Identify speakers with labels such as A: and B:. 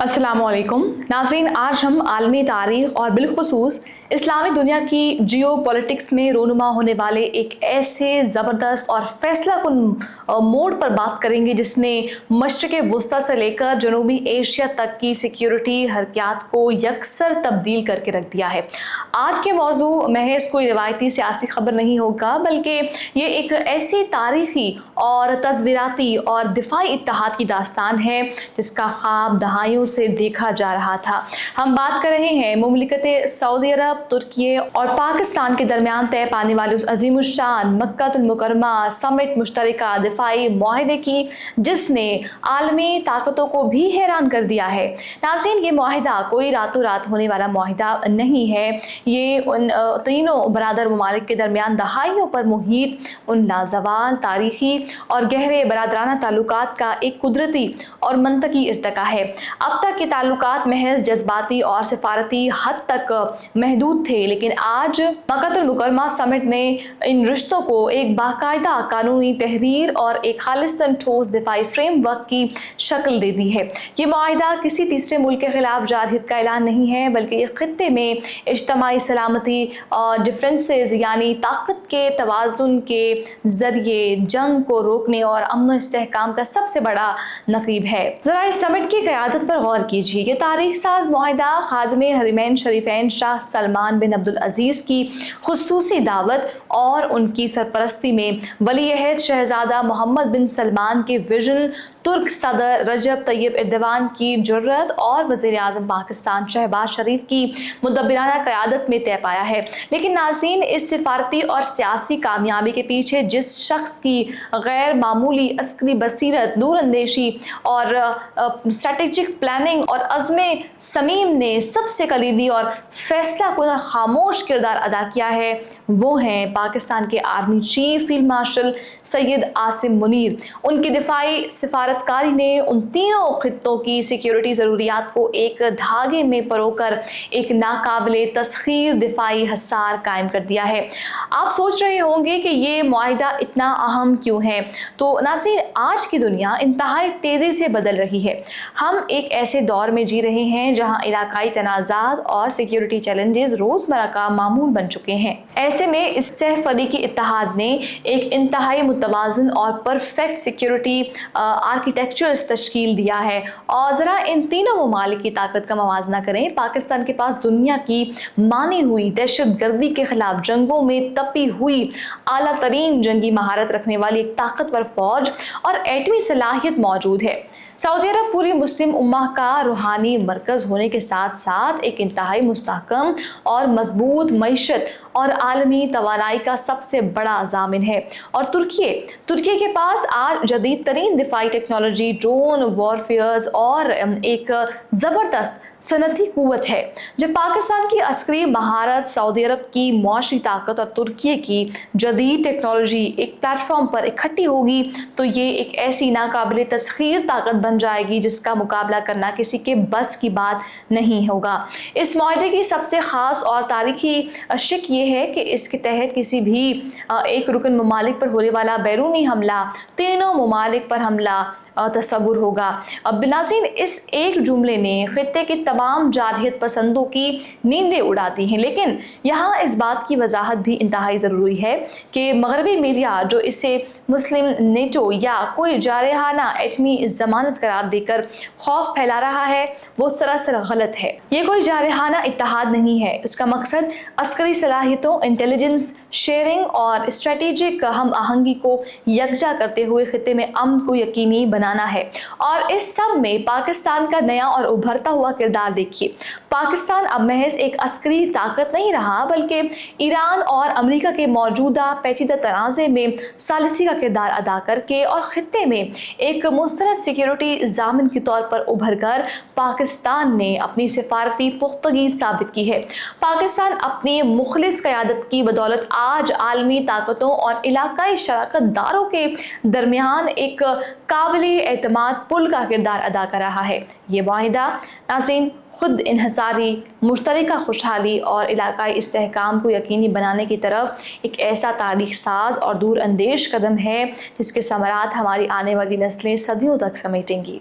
A: अस्सलाम वालेकुम नाज़रीन, आज हम आलमी तारीख़ और बिलखुसूस इस्लामी दुनिया की जियो पॉलिटिक्स में रोनुमा होने वाले एक ऐसे ज़बरदस्त और फैसलाकुन मोड़ पर बात करेंगे जिसने मशरिक़ वुस्ता से लेकर जनूबी एशिया तक की सिक्योरिटी हरकियात को यकसर तब्दील करके रख दिया है। आज के मौजू महज कोई रिवायती सियासी खबर नहीं होगा, बल्कि ये एक ऐसी तारीख़ी और तस्वीराती और दिफाई इत्तेहाद की दास्तान है जिसका ख्वाब दहाइयों से देखा जा रहा था। हम बात कर रहे हैं मुमलिकत सऊदी अरब, तुर्की और पाकिस्तान के दरमियान तय पाने वाले उस अजीमुशान मक्कातुल मुकर्रमा समिट मुश्तरका दिफाई मुआहदे की, जिसने आलमी ताकतों को भी हैरान कर दिया है। नाज़रीन, ये मुआहदा कोई रातों रात होने वाला मुआहदा नहीं है। ये उन तीनों बरादर ममालिक के दरमियान दहाइयों पर मुहीत उन लाजवाल तारीखी और गहरे बरादराना ताल्लुकात का एक कुदरती और मंतकी इर्तका है। अब तक के ताल्लुकात महज जज्बाती और सिफारती हद तक महदूद थे, लेकिन आज मक्कातुल मुकर्रमा समिट ने इन रिश्तों को एक बाकायदा कानूनी तहरीर और एक खालिसन ठोस दिफाई फ्रेमवर्क की शक्ल दे दी है। ये मुआहिदा किसी तीसरे मुल्क के खिलाफ जारहिद का ऐलान नहीं है, बल्कि ये खित्ते में इज्तमाई सलामती और डिफरेंसेस यानी ताकत के तवाज़ुन के जरिए जंग को रोकने और अमन इस्तेहकाम का सबसे बड़ा नक़ीब है। ज़रा इस समिट की क़यादत पर गौर कीजिए। ये तारीख साज मुआहिदा खादिम हरमैन शरीफैन शाह सलमान बिन अब्दुल अजीज़ की खुसूसी दावत और उनकी सरपरस्ती में वली अहद शहजादा मोहम्मद बिन सलमान के विजन, तुर्क सदर रजब तैयब एर्दोगान की जुर्रत और वज़ीर आज़म पाकिस्तान शहबाज शरीफ की मुदब्बिराना क़यादत में तय पाया है। लेकिन नाज़रीन, इस सिफारती और सियासी कामयाबी के पीछे जिस शख्स की गैर मामूली अस्करी बसीरत, दूरअंदेशी और स्ट्रेटेजिक प्लानिंग और अज़्म समीम ने सबसे कलीदी और फैसला कुन खामोश किरदार अदा किया है, वो हैं पाकिस्तान के army chief field marshal Syed Asim Munir. उनकी दिफाई सिफारतकारी ने उन तीनों खित्तों की सिक्योरिटी ज़रूरियात को एक धागे में परोकर एक नाकाबिले तस्खीर दिफाई हसार कायम कर दिया है। आप सोच रहे होंगे कि ये मुआहिदा इतना अहम क्यों है। तो नाज़रीन, आज की दुनिया इंतहाई तेज़ी से बदल रही है। हम एक ऐसे दौर में जी रहे हैं जहाँ इलाकाई तनाज़ात और सिक्योरिटी चैलेंजेस रोज़मर्रा का मामूल बन चुके हैं। ऐसे में इस सह फरीकी इत्तेहाद ने एक इंतहाई मुतवाज़िन और परफेक्ट सिक्योरिटी आर्किटेक्चर तश्कील दिया है। और ज़रा इन तीनों ममालिक की ताकत का मवाजना करें। पाकिस्तान के पास दुनिया की मानी हुई दहशत गर्दी के खिलाफ जंगों में तपी हुई आला तरीन जंगी महारत रखने वाली एक ताकतवर फौज और एटमी सलाहियत मौजूद है। सऊदी अरब पूरी मुस्लिम उम्मा का रूहानी मरकज़ होने के साथ साथ एक इंतहाई मुस्तहकम और मजबूत मईशत और आलमी तवानाई का सबसे बड़ा ज़ामिन है। और तुर्की के पास आज जदीद तरीन दिफाई टेक्नोलॉजी, ड्रोन वॉरफेयर्स और एक ज़बरदस्त सनती क़ुव्वत है। जब पाकिस्तान की अस्करी महारत, सऊदी अरब की मुआशी ताकत और तुर्की की जदीद टेक्नोलॉजी एक प्लेटफॉर्म पर इकट्ठी होगी, तो ये एक ऐसी नाकाबिले तस्खीर ताकत बन जाएगी जिसका मुकाबला करना किसी के बस की बात नहीं होगा। इस मुआहदे की सबसे ख़ास और तारीखी शिक ये है कि इसके तहत किसी भी एक रुकन ममालिक पर होने वाला बैरूनी हमला तीनों ममालिक पर हमला तस्वुर होगा। अब नाज़रीन, इस एक जुमले ने खित्ते के तमाम जारहियत पसंदों की नींदें उड़ा दी हैं। लेकिन यहाँ इस बात की वजाहत भी इंतहाई ज़रूरी है कि मगरबी मीडिया जो इसे मुस्लिम नेटो या कोई जारहाना एटमी ज़मानत करार देकर खौफ फैला रहा है, वो सरासर गलत है। ये कोई जारहाना इत्तेहाद नहीं है। इसका मकसद अस्करी सलाहियतों, इंटेलिजेंस शेयरिंग और स्ट्रेटेजिक हम आहंगी को यकजा करते हुए खित्ते में अमन को यकीनी बनाना है। और इस सब में पाकिस्तान का नया और उभरता हुआ किरदार देखिए। पाकिस्तान अब महज एक अस्करी ताकत नहीं रहा, बल्कि ईरान और अमेरिका के मौजूदा पेचीदा तनाज़े में सालिसी का किरदार अदा करके और खित्ते में एक मुस्तरद सिक्योरिटी ज़ामिन के तौर पर उभर कर पाकिस्तान ने अपनी सिफारती पुख्तगी साबित की है। पाकिस्तान अपनी मुखलिस क़यादत की बदौलत आज आलमी ताकतों और इलाकाई शराकत दारों के दरमियान एक काबिल एतमाद पुल का किरदार अदा कर रहा है। ये मुआहिदा नाज़रीन खुद इन्हसारी, मुश्तरका खुशहाली और इलाकाई इस्तेहकाम को यकीनी बनाने की तरफ एक ऐसा तारीख साज और दूर अंदेश कदम है जिसके समरात हमारी आने वाली नस्लें सदियों तक समेटेंगी।